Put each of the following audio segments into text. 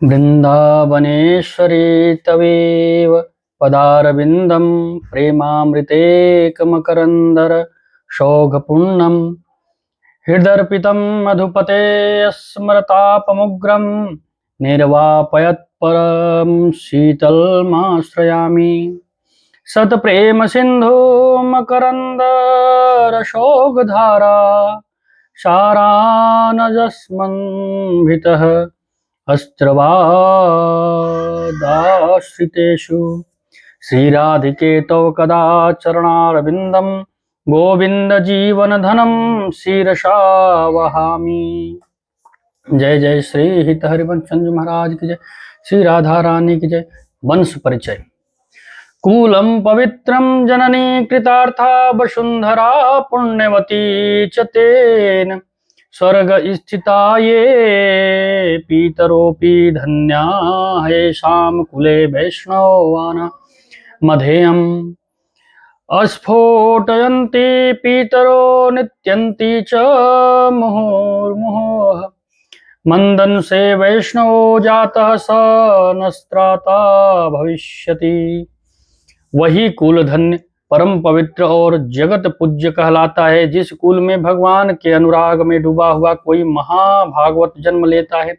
वृन्दावनेश्वरी तवेव पदारविन्दं प्रेमामृतेकमकरन्दर शोघपुण्यं हृदर्पितं मधुपते स्मरतापमुग्रं निर्वापयत्परं शीतलमाश्रयामि सत्प्रेमसिन्धो मकरन्दरशोकधारा सारानजस्मन्भितः अस्त्रवादाश्रितेषु श्रीराधिके तव कदा चरणारविन्दं गोविंद जीवन धनम शीरषा वहामि। जय जय श्री हित हरिवंश चंद्र महाराज की जय। श्री राधा रानी की जय। वंश परिचय। कूलम पवित्रम जननी कृतार्था वसुंधरा पुण्यवती च तेन स्वर्ग स्थिता ये पीतरोपि धन्या येषां कुले वैष्णवाना मधेयम् अस्फोटयन्ति पीतरो नित्यन्ति च मुहुर्मुहुः मंदन से वैष्णवो जातः स नस्त्राता भविष्यति। वही कुल धन्य परम पवित्र और जगत पूज्य कहलाता है जिस कुल में भगवान के अनुराग में डूबा हुआ कोई महाभागवत जन्म लेता है,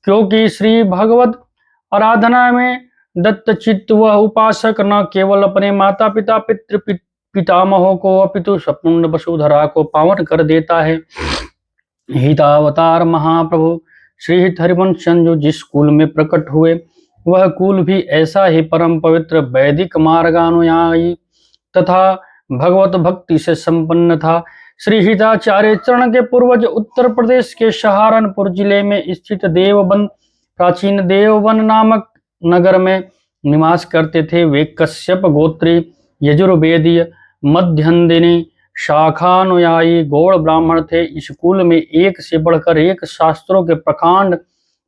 क्योंकि श्री भगवत आराधना में दत्तचित्त वह उपासक न केवल अपने माता पिता पितृ पितामहों को अपितु संपूर्ण वसुधरा को पावन कर देता है। हितावतार महाप्रभु श्री हित हरिवंश चंद्र जिस कुल में प्रकट हुए वह कुल भी ऐसा ही परम पवित्र वैदिक मार्गानुयायी तथा भगवत भक्ति से संपन्न था। श्री हिताचार्य चरण के पूर्वज उत्तर प्रदेश के सहारनपुर जिले में स्थित देवबन प्राचीन देवबन नामक नगर में निवास करते थे। वे कश्यप गोत्री यजुर्वेदीय मध्यन्दिनी शाखानुयायी गौड़ ब्राह्मण थे। इस कुल में एक से बढ़कर एक शास्त्रों के प्रकांड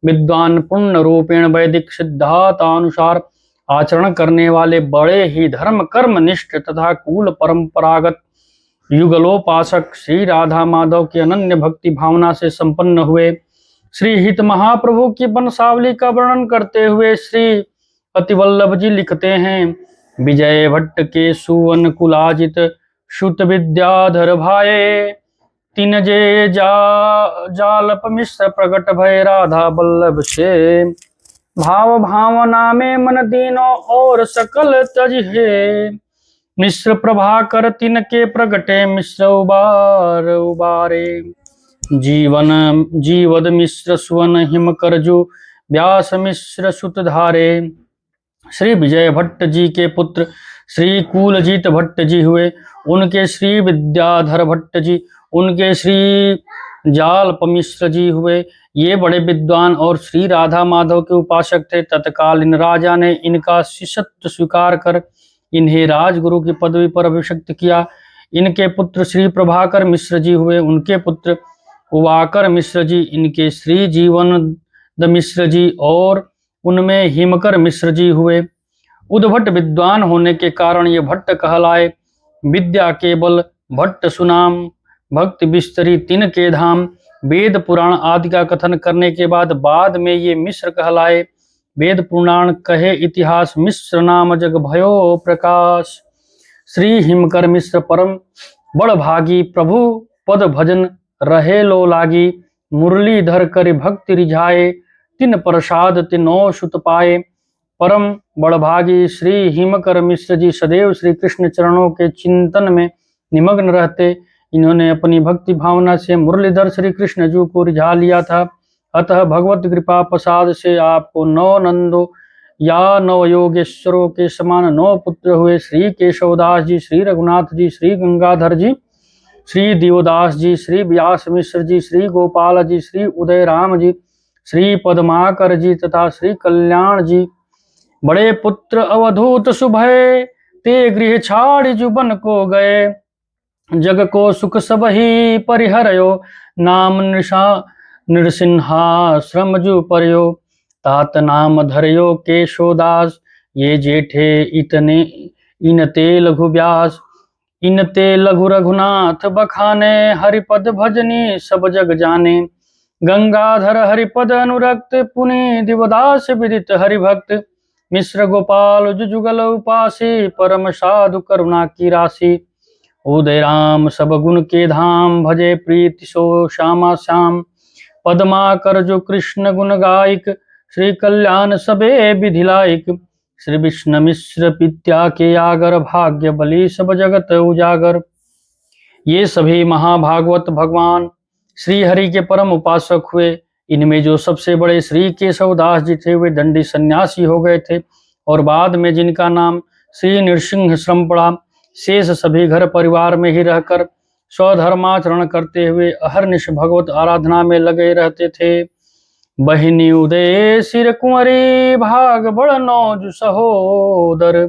विद्वान पूर्ण रूपेण वैदिक सिद्धांतानुसार आचरण करने वाले बड़े ही धर्म कर्म निष्ठ तथा कुल परंपरागत युगलोपासक श्री राधा माधव की अनन्य भक्ति भावना से संपन्न हुए। श्री हित महाप्रभु की वंशावली का वर्णन करते हुए श्री अतिवल्लभ जी लिखते हैं, विजय भट्ट के सुवन कुलाजित शुत विद्याधर भाये तीन जे जालप मिश्र प्रगट भय राधा बल्लभ से भाव भावना में मन दीनो और सकल तज है मिश्र प्रभाकर तिन के प्रगटे मिश्र उबार उबारे जीवन जीवद मिश्र सुवन हिम करजु व्यास मिश्र सुत धारे। श्री विजय भट्ट जी के पुत्र श्री कुलजीत भट्ट जी हुए, उनके श्री विद्याधर भट्ट जी, उनके श्री जालप मिश्र जी हुए। ये बड़े विद्वान और श्री राधा माधव के उपासक थे। तत्कालीन राजा ने इनका शिष्यत्व स्वीकार कर इन्हें राजगुरु की पदवी पर अभिषिक्त किया। इनके पुत्र श्री प्रभाकर मिश्र जी हुए, उनके पुत्र उवाकर मिश्र जी, इनके श्री जीवन मिश्र जी और उनमें हिमकर मिश्र जी हुए। उद्भट विद्वान होने के कारण ये भट्ट कहलाए। विद्या केवल भट्ट सुनाम भक्ति बिस्तरी तीन के धाम। वेद पुराण आदि का कथन करने के बाद में ये मिश्र कहलाए। वेद पुराण कहे इतिहास मिश्र नाम जग भयो प्रकाश। श्री हिमकर मिश्र परम बड़ भागी प्रभु पद भजन रहे लो लागी। मुरलीधर कर भक्ति रिझाए तिन प्रसाद तिनो सुत पाए। परम बड़भागी श्री हिमकर मिश्र जी सदैव श्री कृष्ण चरणों के चिंतन में निमग्न रहते। इन्होंने अपनी भक्ति भावना से मुरलीधर श्री कृष्ण जी को रिझा लिया था। अतः भगवत कृपा प्रसाद से आपको नौ नंदो या नव योगेश्वरों के समान नौ पुत्र हुए। श्री केशवदास जी, श्री रघुनाथ जी, श्री गंगाधर जी, श्री देवदास जी, श्री व्यास मिश्र जी, श्री गोपाल जी, श्री उदय राम जी, श्री पद्माकर जी तथा श्री कल्याण जी। बड़े पुत्र अवधूत सुभय ते गृह छाड़ जुबन को गए। जग को सुख सब ही परिहरयो नाम नृसिंहाश्रम जु परयो। तात नाम धरयो केशोदास ये जेठे इतने इनते लघु व्यास। इनते लघु रघुनाथ बखाने हरिपद भजनी सब जग जाने। गंगाधर हरिपद अनुरक्त पुनि दिवदास विदित हरिभक्त मिश्र गोपाल जुजुगल उपासी परम साधु करुणा की राशि उदय राम सब गुण के धाम भजे प्रीति सो श्यामा श्याम पदमा कर जो कृष्ण गुण गायक श्री कल्याण सबे विधि लायक श्री विष्णु मिश्र पित्या के आगर भाग्य बली सब जगत उजागर। ये सभी महाभागवत भगवान श्री हरि के परम उपासक हुए। इनमें जो सबसे बड़े श्री केशवदास जी थे वे दंडी सन्यासी हो गए थे और बाद में जिनका नाम श्री नृसिंह श्रम पड़ा। शेष सभी घर परिवार में ही रहकर स्वधर्माचरण करते हुए अहर्निश भगवत आराधना में लगे रहते थे। बहिनी उदय सिर कुंवरी भाग बड़ नौज सहोदर।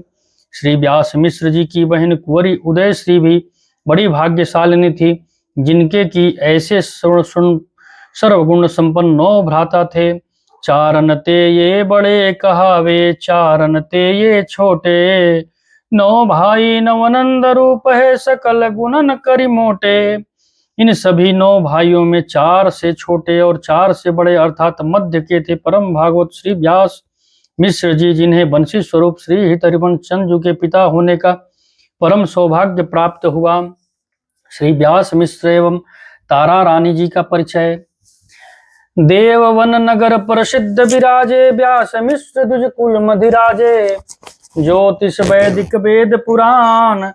श्री व्यास मिश्र जी की बहन कुंवरी उदय श्री भी बड़ी भाग्यशालिनी थी, जिनके की ऐसे सर्वगुण संपन्न 9 भ्राता थे। चारन ते ये बड़े कहावे चारन ते ये छोटे 9 भाई नवनंद रूप है सकल गुणन करि मोटे। इन सभी 9 भाइयों में 4 से छोटे और 4 से बड़े अर्थात मध्य के थे परम भागवत श्री व्यास मिश्र जी, जिन्हें वंशी स्वरूप श्री हितरिवंश चंद्र के पिता होने का परम सौभाग्य प्राप्त हुआ। श्री व्यास मिश्र एवं तारा रानी जी का परिचय। देववन नगर प्रसिद्ध विराजे व्यास मिश्र द्विज कुल मधिराजे। ज्योतिष वैदिक वेद पुराण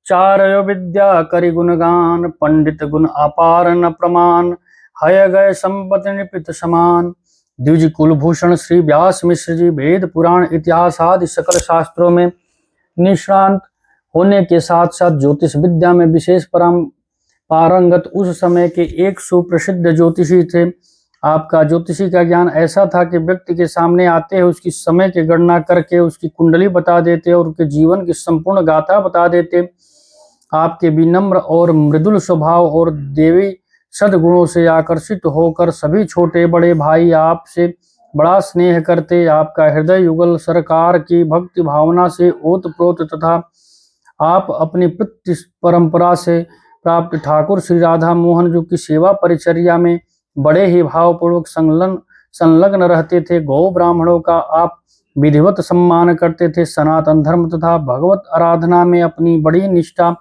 चारय विद्या करि गुणगान। पंडित गुण अपार न प्रमाण हय गए संपत्ति निपित समान। द्विज कुलभूषण श्री व्यास मिश्र जी वेद पुराण इतिहास आदि सकल शास्त्रों में निष्णांत होने के साथ साथ ज्योतिष विद्या में विशेष पारंगत उस समय के एक सुप्रसिद्ध ज्योतिषी थे। आपका ज्योतिषी का ज्ञान ऐसा था कि व्यक्ति के सामने आते हैं उसकी समय की गणना करके उसकी कुंडली बता देते और उसके जीवन की संपूर्ण गाथा बता देते। आपके विनम्र और मृदुल स्वभाव और देवी सद्गुणों से आकर्षित होकर सभी छोटे बड़े भाई आपसे बड़ा स्नेह करते। आपका हृदय युगल सरकार की भक्ति भावना से ओतप्रोत तथा आप अपनी पितृ परंपरा से प्राप्त ठाकुर श्री राधा मोहन जी की सेवा परिचर्या में बड़े ही भावपूर्वक संलग्न रहते थे। गौ ब्राह्मणों का आप विधिवत सम्मान करते थे। सनातन धर्म तथा भगवत आराधना में अपनी बड़ी निष्ठा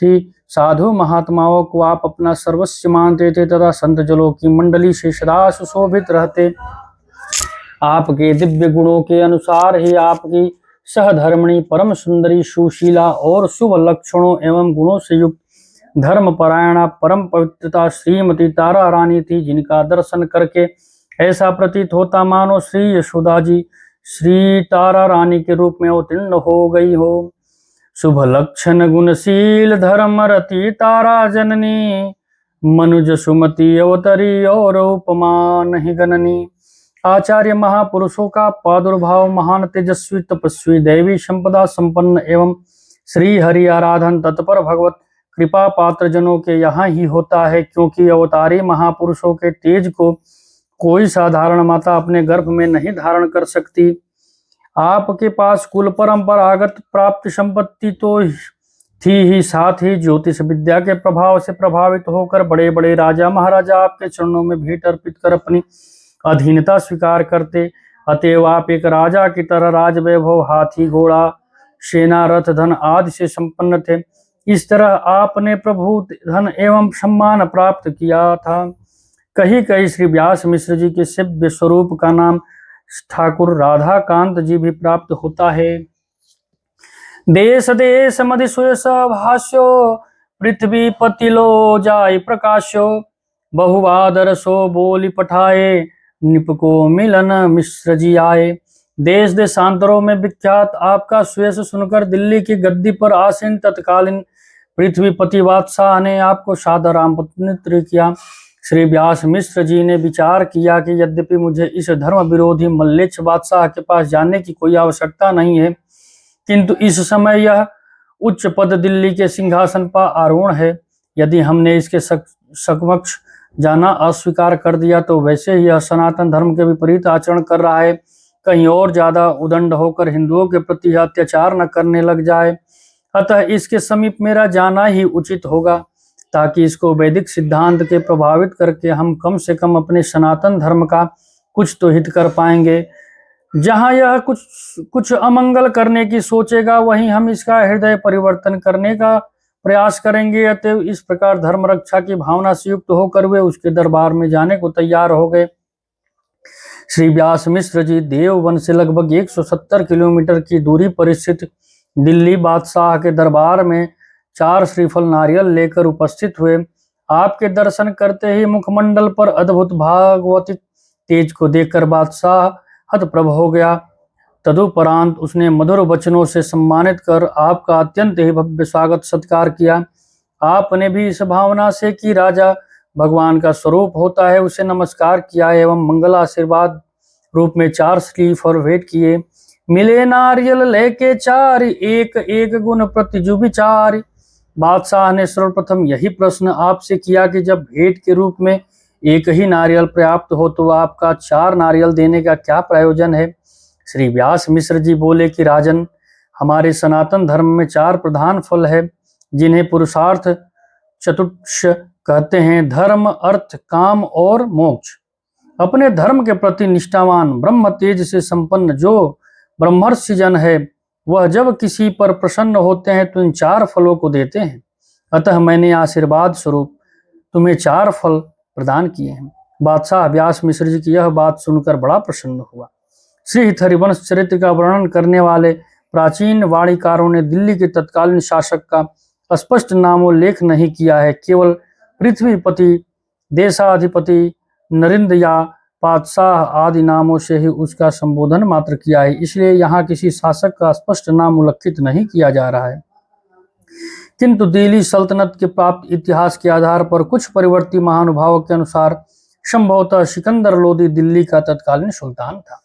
थी। साधु महात्माओं को आप अपना सर्वस्व मानते थे तथा संत जलों की मंडली से सदा सुशोभित रहते। आपके दिव्य गुणों के अनुसार ही आपकी सहधर्मिणी परम सुंदरी सुशीला और शुभ लक्षणों एवं गुणों से युक्त धर्मपरायणा परम पवित्रता श्रीमती तारा रानी थी, जिनका दर्शन करके ऐसा प्रतीत होता मानो श्री यशोदा जी श्री तारा रानी के रूप में अवतीर्ण हो गई हो। शुभ लक्षण गुणशील धर्म रति तारा जननी मनुज सुमति अवतरी और उपमा नहीं गणनी। आचार्य महापुरुषों का प्रादुर्भाव महान तेजस्वी तपस्वी दैवी संपदा संपन्न एवं श्री हरि आराधन तत्पर भगवत कृपा पात्र जनों के यहाँ ही होता है, क्योंकि अवतारी महापुरुषों के तेज को कोई साधारण माता अपने गर्भ में नहीं धारण कर सकती। आपके पास कुल परंपरागत प्राप्त संपत्ति तो थी ही, साथ ही ज्योतिष विद्या के प्रभाव से प्रभावित होकर बड़े बड़े राजा महाराजा आपके चरणों में भेंट अर्पित कर अपनी अधीनता स्वीकार करते। अतएव आप एक राजा की तरह राजवैभव हाथी घोड़ा सेना रथ धन आदि से संपन्न थे। इस तरह आपने प्रभु धन एवं सम्मान प्राप्त किया था। कहीं कहीं श्री व्यास मिश्र जी के सेव्य स्वरूप का नाम ठाकुर राधा कांत जी भी प्राप्त होता है। देश देश मधि सुयस भाष्यो पृथ्वी पतिलो जाय प्रकाशो बहुवादर सो बोली पठाए निपको मिलन मिश्र जी आए। देश देशांतरों में विख्यात आपका सुयश सुनकर दिल्ली की गद्दी पर आसीन तत्कालीन पृथ्वीपति बादशाह ने आपको सादर आमंत्रित किया। श्री व्यास मिश्र जी ने विचार किया कि यद्यपि मुझे इस धर्म विरोधी मल्लेच्छ बादशाह के पास जाने की कोई आवश्यकता नहीं है, किंतु इस समय यह उच्च पद दिल्ली के सिंहासन पर आरूढ़ है। यदि हमने इसके समक्ष जाना अस्वीकार कर दिया तो वैसे ही यह सनातन धर्म के विपरीत आचरण कर रहा है, कहीं और ज्यादा उदंड होकर हिंदुओं के प्रति अत्याचार न करने लग जाए। अतः इसके समीप मेरा जाना ही उचित होगा। ताकि इसको वैदिक सिद्धांत के प्रभावित करके हम कम से कम अपने सनातन धर्म का कुछ तो हित कर पाएंगे। जहां यह कुछ अमंगल करने की सोचेगा, वहीं हम इसका हृदय परिवर्तन करने का प्रयास करेंगे। अतएव इस प्रकार धर्म रक्षा की भावना से युक्त होकर वे उसके दरबार में जाने को तैयार हो गए। श्री व्यास मिश्र जी देववन से लगभग 170 किलोमीटर की दूरी पर स्थित दिल्ली बादशाह के दरबार में 4 श्रीफल नारियल लेकर उपस्थित हुए। आपके दर्शन करते ही मुखमंडल पर अद्भुत भागवती तेज को देखकर बादशाह हतप्रभ हो गया। तदुपरांत उसने मधुर वचनों से सम्मानित कर आपका अत्यंत ही भव्य स्वागत सत्कार किया। आपने भी इस भावना से कि राजा भगवान का स्वरूप होता है उसे नमस्कार किया एवं मंगल आशीर्वाद रूप में 4 श्रीफल भेंट किए। मिले नारियल लेके 4, एक एक गुण प्रतिजु विचार। बादशाह ने सर्वप्रथम यही प्रश्न आपसे किया कि जब भेंट के रूप में एक ही नारियल पर्याप्त हो तो आपका 4 नारियल देने का क्या प्रयोजन है। श्री व्यास मिश्र जी बोले कि राजन, हमारे सनातन धर्म में 4 प्रधान फल है जिन्हें पुरुषार्थ चतुर्ष कहते हैं, धर्म, अर्थ, काम और मोक्ष। अपने धर्म के प्रति निष्ठावान ब्रह्म तेज से संपन्न जो ब्रह्मर्षि जन है, वह जब किसी पर प्रसन्न होते हैं तो इन 4 फलों को देते हैं। अतः मैंने आशीर्वाद स्वरूप तुम्हें 4 फल प्रदान किए हैं। बादशाह व्यास मिश्र जी की यह बात सुनकर बड़ा प्रसन्न हुआ। श्री हरिवंश चरित्र का वर्णन करने वाले प्राचीन वाणीकारों ने दिल्ली के तत्कालीन शासक का स्पष्ट नामोल्लेख नहीं किया है, केवल पृथ्वीपति, देशाधिपति, नरिंद या पातशाह आदि नामों से ही उसका संबोधन मात्र किया है। इसलिए यहाँ किसी शासक का स्पष्ट नाम उल्लेखित नहीं किया जा रहा है। किंतु दिल्ली सल्तनत के प्राप्त इतिहास के आधार पर कुछ परिवर्ती महानुभावों के अनुसार संभवतः सिकंदर लोदी दिल्ली का तत्कालीन सुल्तान था।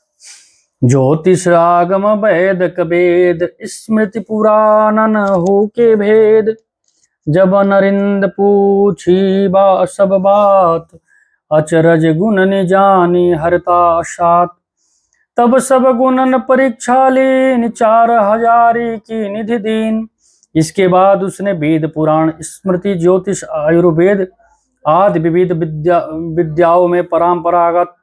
ज्योतिष आगम वेद कवेद, स्मृति पुराणन हो के भेद। जब नरिंद पूछी बा सब बात, अचरज गुण ने जानी हरता सात। तब सब गुणन परीक्षा लीन, 4000 की निधि दीन। इसके बाद उसने वेद पुराण, स्मृति, ज्योतिष, आयुर्वेद आदि विविध विद्याओं में परंपरागत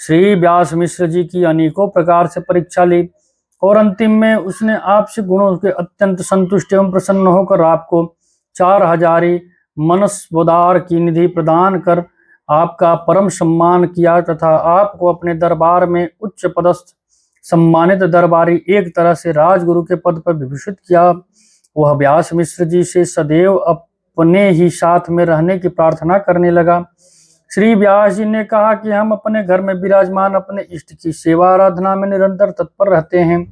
श्री व्यास मिश्र जी की अनेकों प्रकार से परीक्षा ली और अंतिम में उसने आपसे गुणों के अत्यंत संतुष्ट एवं प्रसन्न होकर आपको 4000 मनस्वदार की निधि प्रदान कर आपका परम सम्मान किया तथा आपको अपने दरबार में उच्च पदस्थ सम्मानित दरबारी, एक तरह से राजगुरु के पद पर विभूषित किया। वह व्यास मिश्र जी से सदैव अपने ही साथ में रहने की प्रार्थना करने लगा। श्री व्यास जी ने कहा कि हम अपने घर में विराजमान अपने इष्ट की सेवा आराधना में निरंतर तत्पर रहते हैं,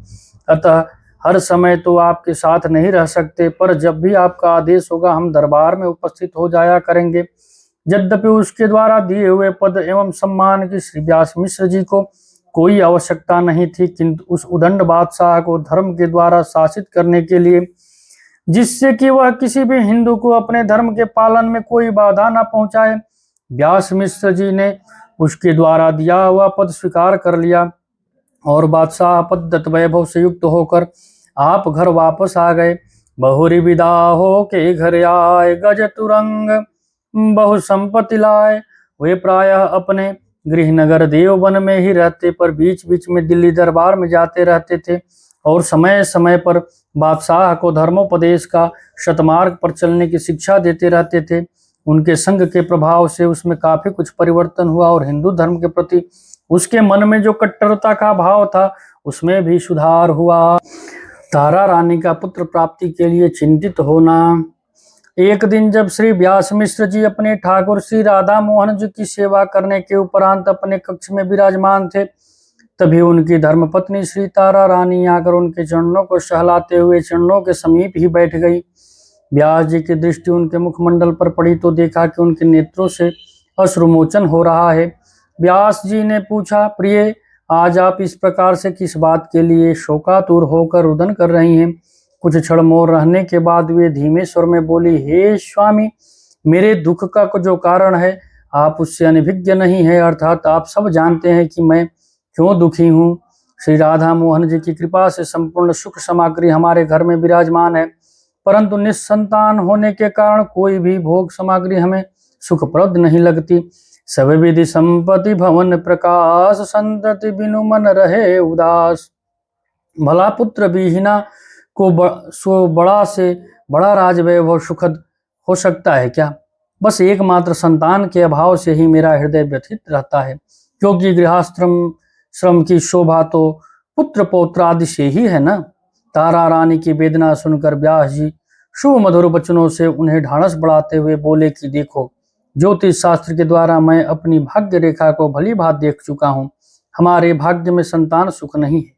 अतः हर समय तो आपके साथ नहीं रह सकते, पर जब भी आपका आदेश होगा हम दरबार में उपस्थित हो जाया करेंगे। यद्यपि उसके द्वारा दिए हुए पद एवं सम्मान की श्री व्यास मिश्र जी को कोई आवश्यकता नहीं थी, किंतु उस उदंड बादशाह को धर्म के द्वारा शासित करने के लिए, जिससे कि वह किसी भी हिंदू को अपने धर्म के पालन में कोई बाधा न पहुंचाए, व्यास मिश्र जी ने उसके द्वारा दिया हुआ पद स्वीकार कर लिया और बादशाह पद्धत वैभव से युक्त होकर आप घर वापस आ गए। बहुरी विदा हो के घर आए, गज तुरंग बहु संपत्ति लाए। वे प्रायः अपने गृहनगर देववन में ही रहते, पर बीच बीच में दिल्ली दरबार में जाते रहते थे और समय समय पर बादशाह को धर्मोपदेश का शतमार्ग पर चलने की शिक्षा देते रहते थे। उनके संग के प्रभाव से उसमें काफी कुछ परिवर्तन हुआ और हिंदू धर्म के प्रति उसके मन में जो कट्टरता का भाव था उसमें भी सुधार हुआ। तारा रानी का पुत्र प्राप्ति के लिए चिंतित होना। एक दिन जब श्री व्यास मिश्र जी अपने ठाकुर श्री राधा मोहन जी की सेवा करने के उपरांत अपने कक्ष में विराजमान थे, तभी उनकी धर्मपत्नी श्री तारा रानी आकर उनके चरणों को सहलाते हुए चरणों के समीप ही बैठ गई। व्यास जी की दृष्टि उनके मुखमंडल पर पड़ी तो देखा कि उनके नेत्रों से अश्रुमोचन हो रहा है। व्यास जी ने पूछा, प्रिय, आज आप इस प्रकार से किस बात के लिए शोकातुर होकर रुदन कर रही हैं। कुछ क्षण मौन रहने के बाद वे धीमे स्वर में बोली, हे स्वामी, मेरे दुख का जो कारण है आप उससे अनभिज्ञ नहीं है, अर्थात आप सब जानते हैं कि मैं क्यों दुखी हूँ। श्री राधा मोहन जी की कृपा से संपूर्ण सुख सामग्री हमारे घर में विराजमान है, परंतु निस्संतान होने के कारण कोई भी भोग सामग्री हमें सुखप्रद नहीं लगती। सब विधि संपत्ति भवन प्रकाश, संतति बिनु मन रहे उदास। भला पुत्र विहीना को सो बड़ा से बड़ा राजवैभव सुखद हो सकता है क्या? बस एकमात्र संतान के अभाव से ही मेरा हृदय व्यथित रहता है, क्योंकि गृहस्थ्रम श्रम की शोभा तो पुत्र पौत्र आदि से ही है ना। तारा रानी की वेदना सुनकर व्यास जी शुभ मधुर वचनों से उन्हें ढाढ़स बढ़ाते हुए बोले कि देखो, ज्योतिष शास्त्र के द्वारा मैं अपनी भाग्य रेखा को भली भांति देख चुका हूँ। हमारे भाग्य में संतान सुख नहीं है।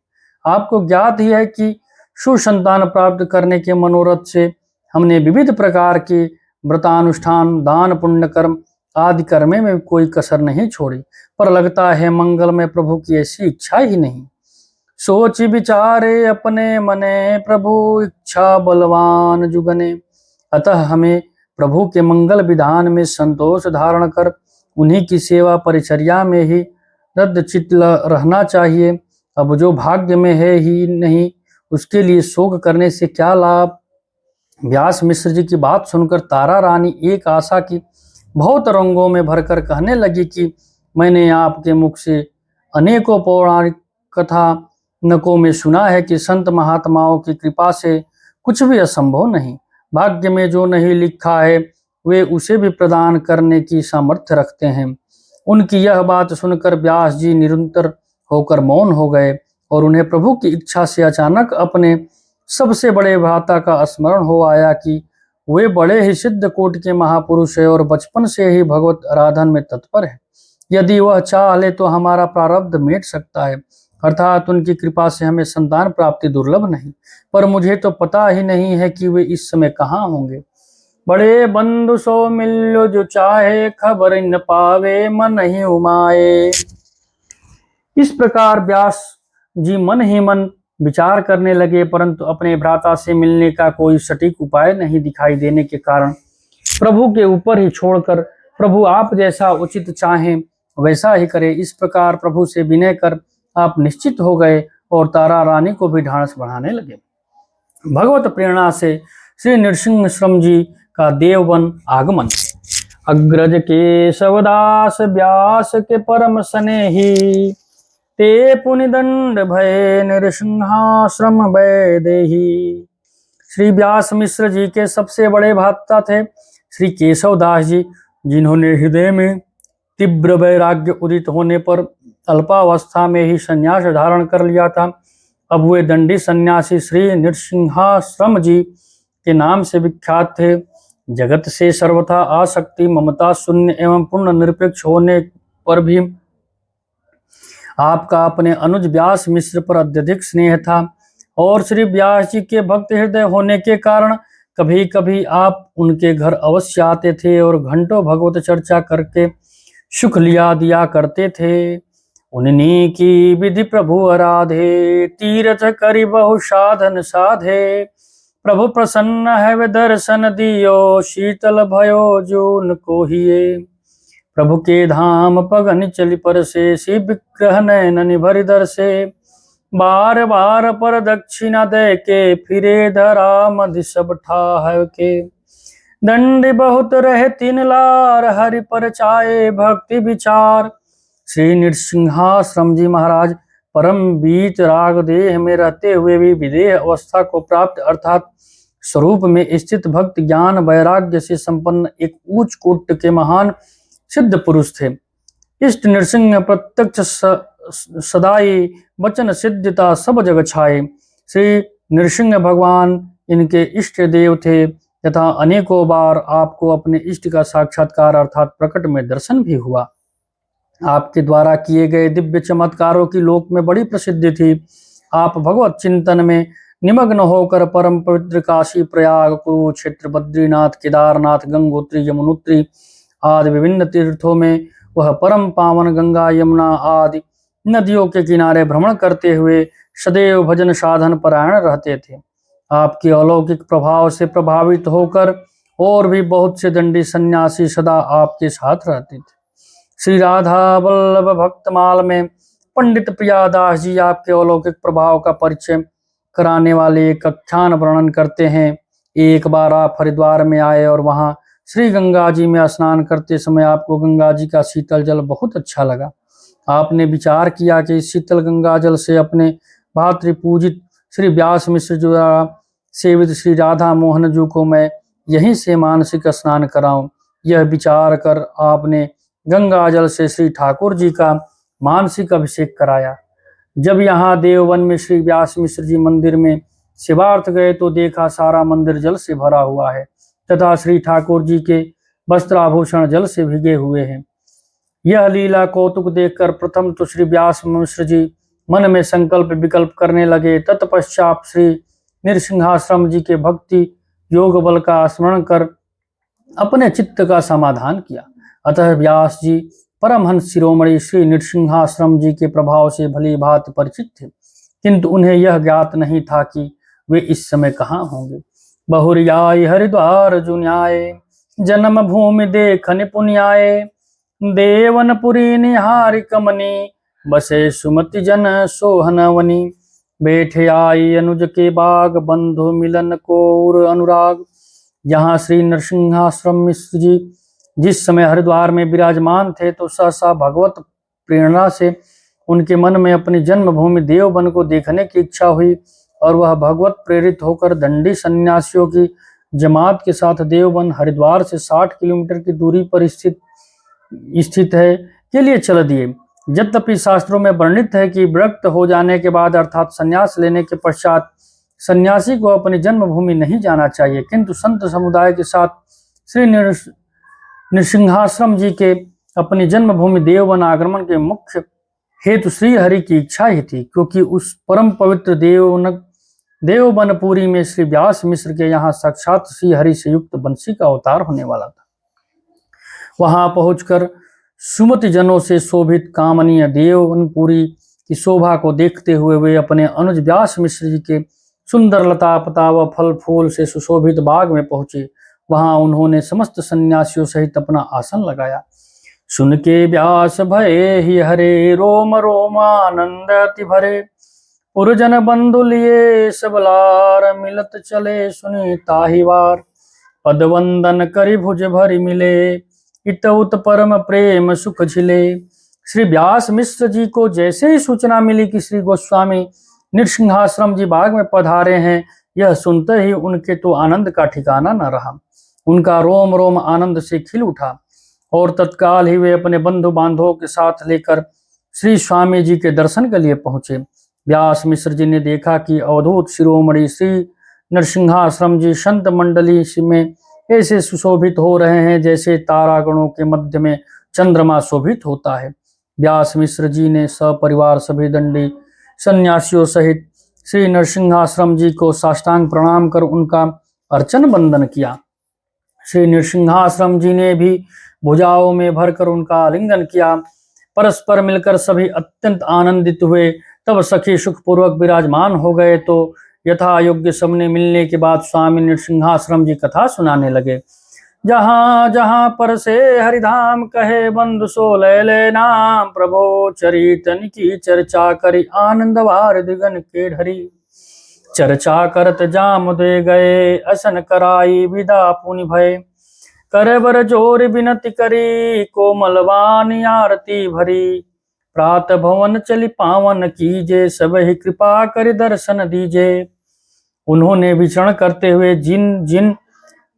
आपको ज्ञात ही है कि सुसंतान प्राप्त करने के मनोरथ से हमने विविध प्रकार के व्रतानुष्ठान, दान, पुण्य कर्म आदि कर्मे में कोई कसर नहीं छोड़ी, पर लगता है मंगल में प्रभु की ऐसी इच्छा ही नहीं। सोच विचारे अपने मने, प्रभु इच्छा बलवान जुगने। अतः हमें प्रभु के मंगल विधान में संतोष धारण कर उन्हीं की सेवा परिचर्या में ही रद्दचित्त रहना चाहिए। अब जो भाग्य में है ही नहीं, उसके लिए शोक करने से क्या लाभ। व्यास मिश्र जी की बात सुनकर तारा रानी एक आशा की बहुत रंगों में भरकर कहने लगी कि मैंने आपके मुख से अनेकों पौराणिक कथानकों में सुना है कि संत महात्माओं की कृपा से कुछ भी असंभव नहीं। भाग्य में जो नहीं लिखा है वे उसे भी प्रदान करने की सामर्थ्य रखते हैं। उनकी यह बात सुनकर व्यास जी निरंतर होकर मौन हो गए और उन्हें प्रभु की इच्छा से अचानक अपने सबसे बड़े भ्राता का स्मरण हो आया कि वे बड़े ही सिद्ध कोटि के महापुरुष है और बचपन से ही भगवत आराधन में तत्पर है। यदि वह चाह ले तो हमारा प्रारब्ध मिट सकता है, अर्थात उनकी कृपा से हमें संतान प्राप्ति दुर्लभ नहीं। पर मुझे तो पता ही नहीं है कि वे इस समय कहाँ होंगे। बड़े बंधु सो मिलो जो चाहे, खबर न पावे मन ही उमाए। इस प्रकार व्यास जी मन ही मन विचार करने लगे, परंतु अपने भ्राता से मिलने का कोई सटीक उपाय नहीं दिखाई देने के कारण प्रभु के ऊपर ही छोड़कर प्रभु आप जैसा उचित चाहें वैसा ही करे, इस प्रकार प्रभु से विनय कर आप निश्चित हो गए और तारा रानी को भी ढांढस बढ़ाने लगे। भगवत प्रेरणा से श्री नृसिंह श्रम जी का देववन आगमन। अग्रज के शवदास व्यास के परम स्नेही, ते पुनि दंड भय नृसिंहाश्रम वैदेही। श्री व्यास मिश्र जी के सबसे बड़े भ्राता थे श्री केशवदास जी, जिन्होंने हृदय में तीव्र वैराग्य उदित होने पर अल्पावस्था में ही संन्यास धारण कर लिया था। अब वे दंडी सन्यासी श्री नृसिंहाश्रम जी के नाम से विख्यात थे। जगत से सर्वथा आसक्ति, ममता शून्य एवं पूर्ण निरपेक्ष होने पर भी आपका अपने अनुज व्यास मिश्र पर अत्यधिक स्नेह था और श्री व्यास जी के भक्त हृदय होने के कारण कभी कभी आप उनके घर अवश्य आते थे और घंटों भगवत चर्चा करके सुख लिया दिया करते थे। उन्हीं की विधि प्रभु आराधे, तीर्थ करी बहु साधन साधे। प्रभु प्रसन्न है वे दर्शन दियो, शीतल भयो जून को हिये। प्रभु के धाम पगन चली पर से, शिव विग्रह नयन निभर दर से। बार बार पर दक्षिणा दे के, फिरे धरा मधि सब ठाह के। दंड बहुत रहे तीन लार, हरि पर चाहे भक्ति विचार। श्री नृसिंहाश्रम जी महाराज परम बीत राग देह में रहते हुए भी विदेह अवस्था को प्राप्त अर्थात स्वरूप में स्थित भक्त ज्ञान वैराग्य से संपन्न एक उच्च कोटि के महान सिद्ध पुरुष थे। इष्ट नृसिंह प्रत्यक्ष सदाई वचन सिद्धता सब जग छाए। श्री नृसिंह भगवान इनके इष्ट देव थे तथा अनेकों बार आपको अपने इष्ट का साक्षात्कार अर्थात प्रकट में दर्शन भी हुआ। आपके द्वारा किए गए दिव्य चमत्कारों की लोक में बड़ी प्रसिद्धि थी। आप भगवत चिंतन में निमग्न होकर परम पवित्र काशी, प्रयाग, कुरुक्षेत्र, बद्रीनाथ, केदारनाथ, गंगोत्री, यमुनोत्री आदि विभिन्न तीर्थों में वह परम पावन गंगा, यमुना आदि नदियों के किनारे भ्रमण करते हुए सदैव भजन साधन परायण रहते थे। आपके अलौकिक प्रभाव से प्रभावित होकर और भी बहुत से दंडी सन्यासी सदा आपके साथ रहते थे। श्री राधा वल्लभ भक्तमाल में पंडित प्रियादास जी आपके अलौकिक प्रभाव का परिचय कराने वाले एक आख्यान वर्णन करते हैं। एक बार आप हरिद्वार में आए और वहां श्री गंगा जी में स्नान करते समय आपको गंगा जी का शीतल जल बहुत अच्छा लगा। आपने विचार किया कि इस शीतल गंगा जल से अपने भातृपूजित श्री व्यास मिश्र जी द्वारा सेवित श्री राधा मोहन जी को मैं यहीं से मानसिक स्नान कराऊं। यह विचार कर आपने गंगा जल से श्री ठाकुर जी का मानसिक अभिषेक कराया। जब यहाँ देववन में श्री व्यास मिश्र जी मंदिर में शिवार्थ गए तो देखा सारा मंदिर जल से भरा हुआ है तथा श्री ठाकुर जी के वस्त्राभूषण जल से भीगे हुए हैं। यह लीला कौतुक देखकर प्रथम तो श्री व्यास मिश्र जी मन में संकल्प विकल्प करने लगे। तत्पश्चात श्री नृसिंहाश्रम जी के भक्ति योग बल का स्मरण कर अपने चित्त का समाधान किया। अतः व्यास जी परमहंस शिरोमणि श्री नृसिंहाश्रम जी के प्रभाव से भली भांति परिचित थे, किंतु उन्हें यह ज्ञात नहीं था कि वे इस समय कहाँ होंगे। बहुरियाय हरिद्वार जुन्याय जन्म भूमि देखन पुण्याय देवनपुरी निहारिक मनि बसे सुमति जन सोहनवनी बैठे आई अनुज के बाग बंधु मिलन को अनुराग। यहाँ श्री नृसिंहाश्रम मिश्र जी जिस समय हरिद्वार में विराजमान थे तो सहसा भगवत प्रेरणा से उनके मन में अपनी जन्मभूमि देववन को देखने की इच्छा हुई और वह भगवत प्रेरित होकर दंडी सन्यासियों की जमात के साथ देववन हरिद्वार से 60 किलोमीटर की दूरी पर स्थित है के लिए चल दिए। यद्यपि शास्त्रों में वर्णित है कि विरक्त हो जाने के बाद अर्थात संन्यास लेने के पश्चात सन्यासी को अपनी जन्मभूमि नहीं जाना चाहिए, किंतु संत समुदाय के साथ श्री नृसिंहाश्रम जी के अपनी जन्मभूमि देववन आगमन के मुख्य हेतु श्री हरि की इच्छा ही थी, क्योंकि उस परम पवित्र देववनपुरी में श्री व्यास मिश्र के यहाँ साक्षात श्री हरि से युक्त बंसी का अवतार होने वाला था। वहां पहुंचकर सुमति जनों से शोभित कामनीय देववनपुरी की शोभा को देखते हुए वे अपने अनुज व्यास मिश्र जी के सुंदर लता पता व फल फूल से सुशोभित बाग में पहुंचे। वहां उन्होंने समस्त सन्यासियों सहित अपना आसन लगाया। सुन के व्यास भये ही हरे रोम रोमानंद अति भरे पुरजन बंधु लिए सबलार मिलत चले सुनी ताहि वार पद वंदन करि भुज भरि मिले इत उत परम प्रेम सुख झिले। श्री व्यास मिश्र जी को जैसे ही सूचना मिली कि श्री गोस्वामी नृसिंहाश्रम जी बाग में पधारे हैं, यह सुनते ही उनके तो आनंद का ठिकाना न रहा। उनका रोम रोम आनंद से खिल उठा और तत्काल ही वे अपने बंधु बांधवों के साथ लेकर श्री स्वामी जी के दर्शन के लिए पहुंचे। व्यास मिश्र जी ने देखा कि अवधूत शिरोमणि श्री नृसिंहाश्रम जी संत मंडली में ऐसे सुशोभित हो रहे हैं जैसे तारागणों के मध्य में चंद्रमा शोभित होता है। व्यास मिश्र जी ने सपरिवार सभी दंडी सन्यासियों सहित श्री नृसिंहाश्रम जी को साष्टांग प्रणाम कर उनका अर्चन बंदन किया। श्री नृसिंहाश्रम जी ने भी भुजाओं में भरकर उनका आलिंगन किया। परस्पर मिलकर सभी अत्यंत आनंदित हुए। तब सखी सुखपूर्वक विराजमान हो गए तो यथा योग्य सबने मिलने के बाद स्वामी नृसिंहाश्रम जी कथा सुनाने लगे। जहाँ जहाँ पर से हरिधाम कहे बंधु सो ले नाम प्रभो चरितन की चर्चा करी आनंद वार दिगन के ढरी चर्चा करत जाम दे गए असन कराई विदा पुनि भय कर बर जोर बिनती करी कोमलवानी आरती भरी प्रात भवन चली पावन कीजे सब ही कृपा कर दर्शन दीजे। उन्होंने विचरण करते हुए जिन जिन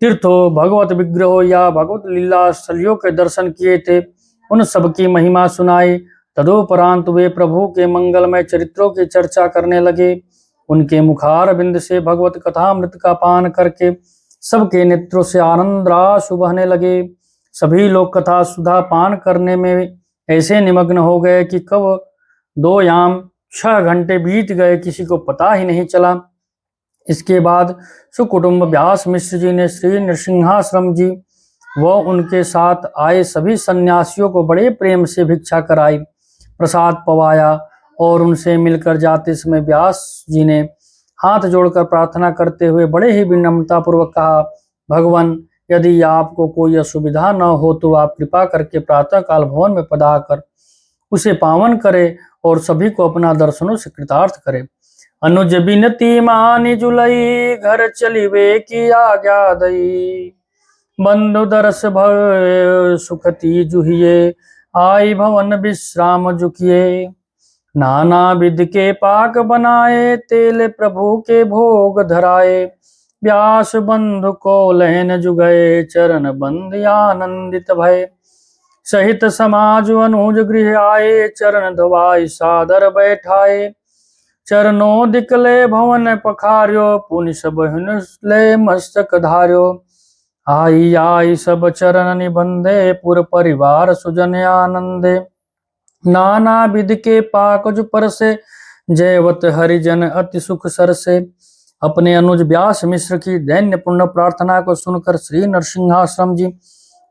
तीर्थों भगवत विग्रहों या भगवत लीला स्थलियों के दर्शन किए थे उन सबकी महिमा सुनाई। तदोपरांत वे प्रभु के मंगलमय चरित्रों की चर्चा करने लगे। उनके मुखार बिंद से भगवत कथामृत का पान करके सबके नेत्रों से आनंद राशि बहने लगे। सभी लोग कथा सुधा पान करने में ऐसे निमग्न हो गए कि कब 2 याम 6 घंटे बीत गए किसी को पता ही नहीं चला। इसके बाद सुकुटुंब व्यास मिश्र जी ने श्री नृसिंहाश्रम जी व उनके साथ आए सभी सन्यासियों को बड़े प्रेम से भिक्षा कराई, प्रसाद पवाया और उनसे मिलकर जाते समय व्यास जी ने हाथ जोड़कर प्रार्थना करते हुए बड़े ही विनम्रता पूर्वक कहा, भगवान यदि आपको कोई असुविधा न हो तो आप कृपा करके प्रातः काल भवन में पधार कर उसे पावन करे और सभी को अपना दर्शनों से कृतार्थ करे। अनुज बिनती मानि जुलई, घर चलिवे की आज्ञा दई। बंधु दरस भय सुखती जुहिए, आई भवन विश्राम जुकिए। नाना विध के पाक बनाए, तेल प्रभु के भोग धराए। व्यास बंधु को लहन जुगए, चरण बंद आनंदित भय। सहित समाज अनुज गृह आए, चरण धवाई सादर बैठाए। चरणों दिकले भवन पखार्यो, पुनि सब ले मस्तक धार्यो। आई आई सब चरण निबंधे, पुर परिवार सुजन आनंदे। नाना विध के पाकज परसे, जयवत हरिजन अति सुख सरसे। अपने अनुज व्यास मिश्र की दैन्य पुण्य प्रार्थना को सुनकर श्री नरसिंहाश्रम जी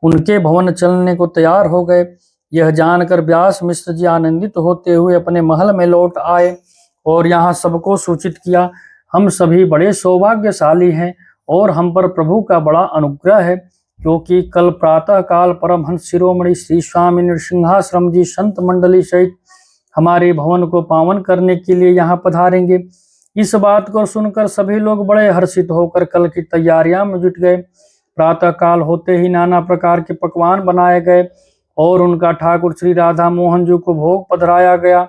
उनके भवन चलने को तैयार हो गए। यह जानकर व्यास मिश्र जी आनंदित होते हुए अपने महल में लौट आए और यहाँ सबको सूचित किया, हम सभी बड़े सौभाग्यशाली हैं और हम पर प्रभु का बड़ा अनुग्रह है, क्योंकि कल प्रातः काल परमहंस शिरोमणि श्री स्वामी नरसिंहाश्रम जी संत मंडली सहित हमारे भवन को पावन करने के लिए यहाँ पधारेंगे। इस बात को सुनकर सभी लोग बड़े हर्षित होकर कल की तैयारियां में जुट गए। प्रातः काल होते ही नाना प्रकार के पकवान बनाए गए और उनका ठाकुर श्री राधा मोहन जी को भोग पधराया गया।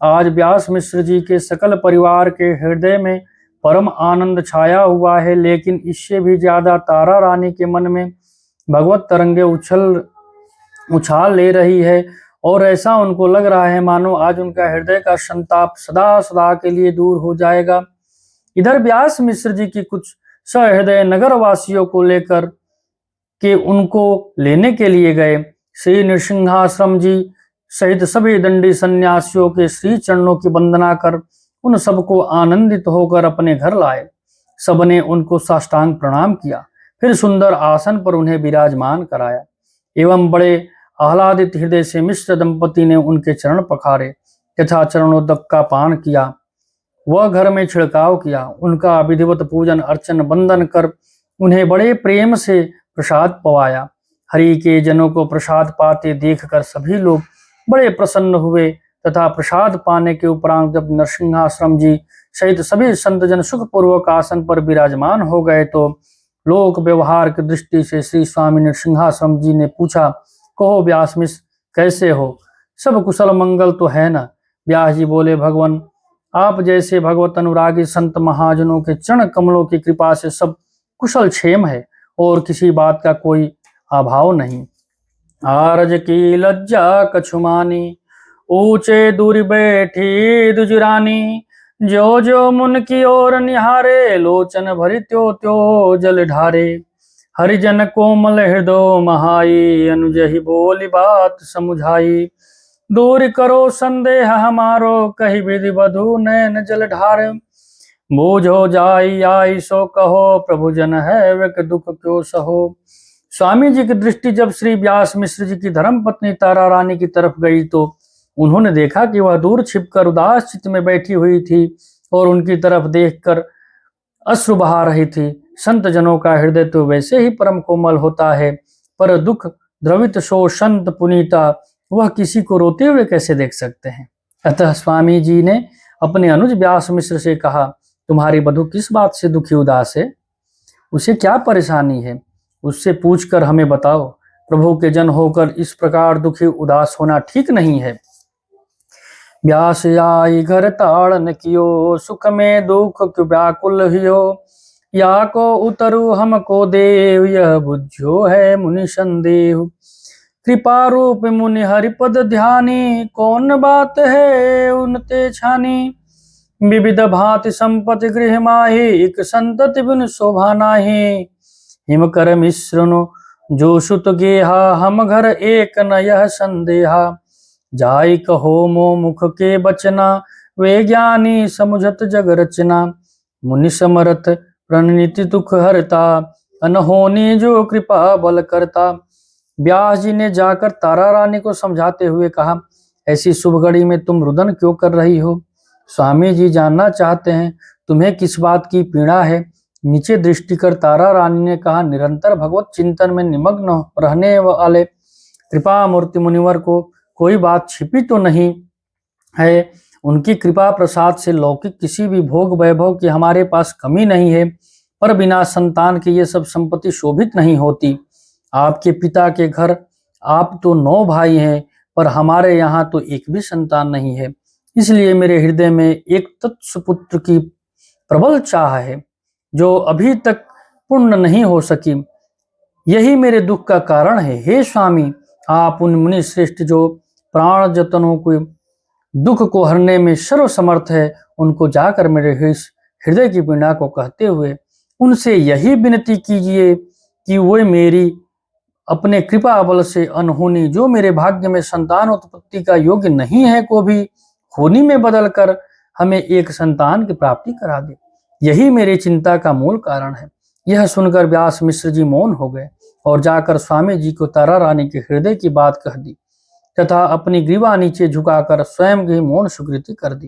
आज व्यास मिश्र जी के सकल परिवार के हृदय में परम आनंद छाया हुआ है, लेकिन इससे भी ज्यादा तारा रानी के मन में भगवत तरंगे उछाल ले रही है और ऐसा उनको लग रहा है मानो आज उनका हृदय का संताप सदा सदा के लिए दूर हो जाएगा। इधर व्यास मिश्र जी की कुछ सहृदय नगर वासियों को लेकर के उनको लेने के लिए गए। श्री नरसिंहाश्रम जी सहित सभी दंडी सन्यासियों के श्री चरणों की वंदना कर उन सबको आनंदित होकर अपने घर लाए। सबने उनको साष्टांग प्रणाम किया, फिर सुंदर आसन पर उन्हें विराजमान कराया एवं बड़े आह्लादित हृदय से मिश्र दंपति ने उनके चरण पखारे तथा चरणोदक का पान किया। वह घर में छिड़काव किया, उनका विधिवत पूजन अर्चन बंदन कर उन्हें बड़े प्रेम से प्रसाद पवाया। हरि के जनों को प्रसाद पाते देखकर सभी लोग बड़े प्रसन्न हुए तथा प्रसाद पाने के उपरांत जब नरसिंहाश्रम जी सहित सभी संतजन सुखपूर्वक आसन पर विराजमान हो गए तो लोक व्यवहार की दृष्टि से श्री स्वामी नरसिंहाश्रम जी ने पूछा, कहो व्यास मिश्र कैसे हो, सब कुशल मंगल तो है ना? व्यास जी बोले, भगवान आप जैसे भगवत अनुरागी संत महाजनों के चरण कमलों की कृपा से सब कुशल क्षेम है और किसी बात का कोई अभाव नहीं। आरज की लज्जा कछुमानी, ऊंचे दूर बैठी दुजरानी। जो जो मुन की ओर निहारे, लोचन भरी त्यो त्यो जल ढारे। हरिजन कोमल हृदय महाई, अनुजहि बोली बात समुझाई। दूर करो संदेह हमारो, कही विधि बधु नैन जल ढार। बूझो जाई आई सो कहो, प्रभु जन है वेक दुख क्यों सहो। स्वामी जी की दृष्टि जब श्री व्यास मिश्र जी की धर्म पत्नी तारा रानी की तरफ गई तो उन्होंने देखा कि वह दूर छिपकर उदास चित्त में बैठी हुई थी और उनकी तरफ देखकर अश्रु बहा रही थी। संत जनों का हृदय तो वैसे ही परम कोमल होता है, पर दुख द्रवित सो संत पुनीता, वह किसी को रोते हुए कैसे देख सकते हैं। अतः स्वामी जी ने अपने अनुज व्यास मिश्र से कहा, तुम्हारी बधू किस बात से दुखी उदास है, उसे क्या परेशानी है, उससे पूछकर हमें बताओ। प्रभु के जन होकर इस प्रकार दुखी उदास होना ठीक नहीं है। व्यास आई घर ताड़न कियो, सुख में दुख क्यों व्याकुल हियो। या को उतरु हमको देव, यह बुझ्यो है मुनि संदेह। कृपा रूप मुनि हरिपद ध्यानी, कौन बात है उनते छानी। विविध भांति संपत्ति गृह माही, एक संतति बिन शोभा नाही। हिम कर मिश्रनो जो सुत गेहा, हम घर एक न यह संदेहा। जाय कहो मो मुख के बचना, वे ज्ञानी समुझत जग रचना। मुनि समरथ प्रणनीति दुख हरता, अनहोनी जो कृपा बल करता। व्यास जी ने जाकर तारा रानी को समझाते हुए कहा, ऐसी शुभ घड़ी में तुम रुदन क्यों कर रही हो। स्वामी जी जानना चाहते हैं तुम्हें किस बात की पीड़ा है। नीचे दृष्टि कर तारा रानी ने कहा, निरंतर भगवत चिंतन में निमग्न रहने वाले कृपा मूर्ति मुनिवर को कोई बात छिपी तो नहीं है उनकी कृपा प्रसाद से लौकिक किसी भी भोग वैभव की हमारे पास कमी नहीं है, पर बिना संतान के ये सब संपत्ति शोभित नहीं होती। आपके पिता के घर आप तो 9 भाई हैं, पर हमारे यहाँ तो एक भी संतान नहीं है। इसलिए मेरे हृदय में एक तत्सपुत्र की प्रबल चाह है, जो अभी तक पूर्ण नहीं हो सकी। यही मेरे दुख का कारण है। हे स्वामी, आप उन मुनि श्रेष्ठ जो प्राण जतनों को दुख को हरने में सर्वसमर्थ है, उनको जाकर मेरे हृदय की पीड़ा को कहते हुए उनसे यही विनती कीजिए कि वे मेरी अपने कृपा बल से अनहोनी, जो मेरे भाग्य में संतान उत्पत्ति का योग्य नहीं है, को भी होनी में बदल कर हमें एक संतान की प्राप्ति करा दे। यही मेरी चिंता का मूल कारण है। यह सुनकर व्यास मिश्र जी मौन हो गए और जाकर स्वामी जी को तारा रानी के हृदय की बात कह दी तथा अपनी ग्रीवा नीचे झुकाकर स्वयं की मौन स्वीकृति कर दी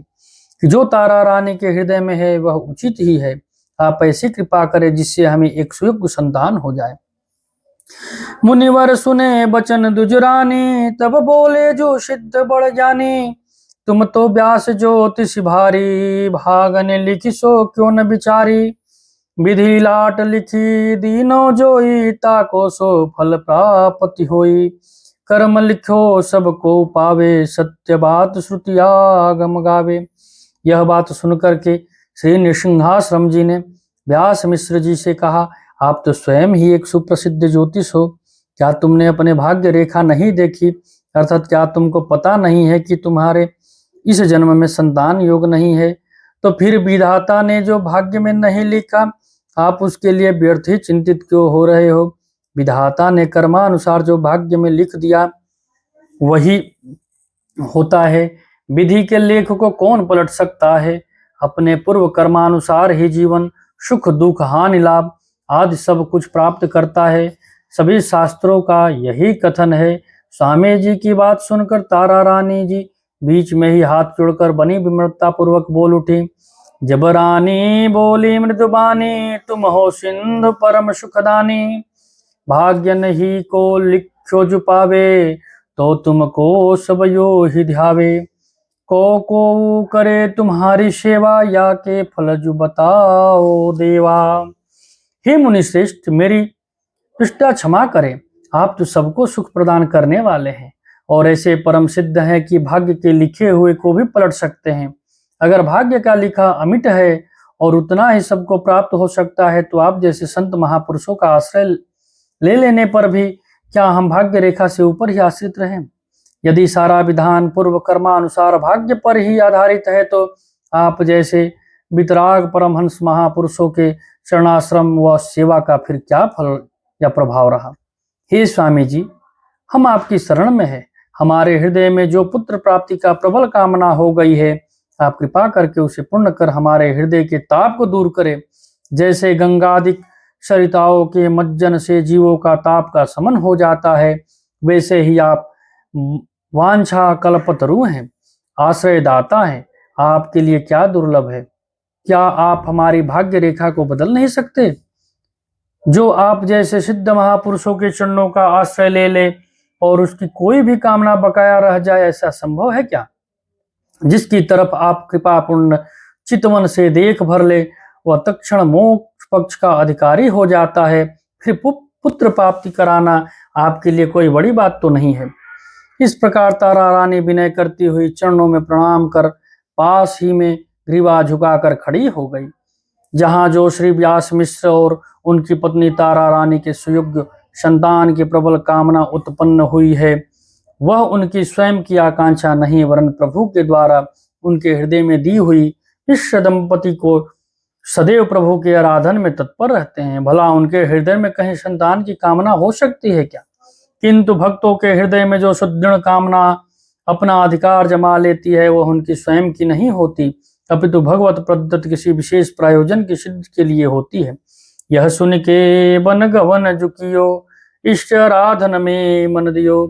कि जो तारा रानी के हृदय में है वह उचित ही है। आप ऐसी कृपा करें जिससे हमें एक सुयोग्य संतान हो जाए। मुनिवर सुने बचन दुजरानी, तब बोले जो सिद्ध बड़ ज्ञानी, तुम तो व्यास ज्योतिष भारी, भागने लिखी सो क्यों न बिचारी। विधि लाट लिखी दीनो जोई, ताको सो फल प्राप्ति होई। कर्म लिखो सबको पावे, सत्य बात श्रुति आगम गावे। यह बात सुनकर के श्री नृसिंहाश्रम जी ने व्यास मिश्र जी से कहा, आप तो स्वयं ही एक सुप्रसिद्ध ज्योतिष हो, क्या तुमने अपने भाग्य रेखा नहीं देखी? अर्थात क्या तुमको पता नहीं है कि तुम्हारे इस जन्म में संतान योग नहीं है? तो फिर विधाता ने जो भाग्य में नहीं लिखा, आप उसके लिए व्यर्थ ही चिंतित क्यों हो रहे हो? विधाता ने कर्मानुसार जो भाग्य में लिख दिया वही होता है। विधि के लेख को कौन पलट सकता है? अपने पूर्व कर्मानुसार ही जीवन सुख दुख हानि लाभ आदि सब कुछ प्राप्त करता है। सभी शास्त्रों का यही कथन है। स्वामी जी की बात सुनकर तारा रानी जी बीच में ही हाथ जोड़कर बनी विमृता पूर्वक बोल उठी। जब रानी बोली मृदुबानी, तुम हो सिंधु परम सुखदानी। भाग्य नहीं को लिखो जो पावे, तो तुमको सब यो ही ध्यावे। को करे तुम्हारी सेवा, या के फल जो बताओ देवा। हे मुनि श्रेष्ठ, मेरी पृष्ठा क्षमा करें। आप तो सबको सुख प्रदान करने वाले हैं और ऐसे परम सिद्ध हैं कि भाग्य के लिखे हुए को भी पलट सकते हैं। अगर भाग्य का लिखा अमिट है और उतना ही सबको प्राप्त हो सकता है, तो आप जैसे संत महापुरुषों का आश्रय ले लेने पर भी क्या हम भाग्य रेखा से ऊपर ही आश्रित रहें? यदि सारा विधान पूर्व कर्मानुसार भाग्य पर ही आधारित है, तो आप जैसे वितराग परमहंस महापुरुषों के शरणाश्रम व सेवा का फिर क्या फल या प्रभाव रहा? हे स्वामी जी, हम आपकी शरण में हैं। हमारे हृदय में जो पुत्र प्राप्ति का प्रबल कामना हो गई है, आप कृपा करके उसे पूर्ण कर हमारे हृदय के ताप को दूर करें। जैसे गंगादिक सरिताओं के मज्जन से जीवों का ताप का समन हो जाता है, वैसे ही आप वांछा कल्पतरु हैं, आश्रयदाता हैं। आपके लिए क्या दुर्लभ है? क्या आप हमारी भाग्य रेखा को बदल नहीं सकते? जो आप जैसे सिद्ध महापुरुषों के चरणों का आश्रय ले ले और उसकी कोई भी कामना बकाया रह जाए, ऐसा संभव है क्या? जिसकी तरफ आप कृपापूर्ण चितवन से देख भर ले, वह तत्क्षण मोक्ष पक्ष का अधिकारी हो जाता है। फिर पुत्र प्राप्ति कराना आपके लिए कोई बड़ी बात तो नहीं है। इस प्रकार तारा रानी विनय करती हुई चरणों में प्रणाम कर पास ही में ग्रीवा झुकाकर खड़ी हो गई। जहां जो श्री व्यास मिश्र और उनकी पत्नी तारा रानी के सुयोग्य संतान की प्रबल कामना उत्पन्न हुई है, वह उनकी स्वयं की आकांक्षा नहीं, वरन प्रभु के द्वारा उनके हृदय में दी हुई। इस दंपति को सदैव प्रभु के आराधन में तत्पर रहते हैं। भला उनके हृदय में कहीं संतान की कामना हो सकती है क्या? किंतु भक्तों के हृदय में जो सुदृढ़ कामना अपना अधिकार जमा लेती है, वह उनकी स्वयं की नहीं होती, अपितु भगवत प्रदत्त किसी विशेष प्रयोजन की सिद्धि के लिए होती है। यह सुन के बन गवन झुकियो, इष्ट आराधन में मन दियो।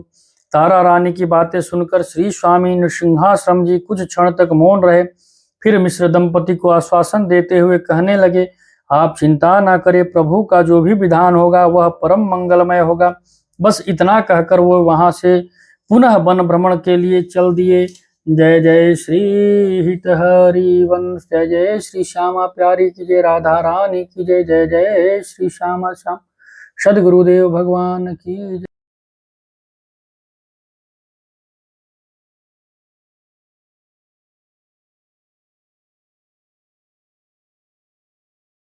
तारा रानी की बातें सुनकर श्री स्वामी नृसिंहाश्रम जी कुछ क्षण तक मौन रहे। फिर मिश्र दंपति को आश्वासन देते हुए कहने लगे, आप चिंता ना करें, प्रभु का जो भी विधान होगा वह परम मंगलमय होगा। बस इतना कहकर वो वहां से पुनः वन भ्रमण के लिए चल दिए। जय जय श्री हित हरि वंश, जय जय श्री श्यामा प्यारी की जय, राधा रानी की जय, जय जय श्री श्यामा श्याम सदगुरुदेव भगवान की जय।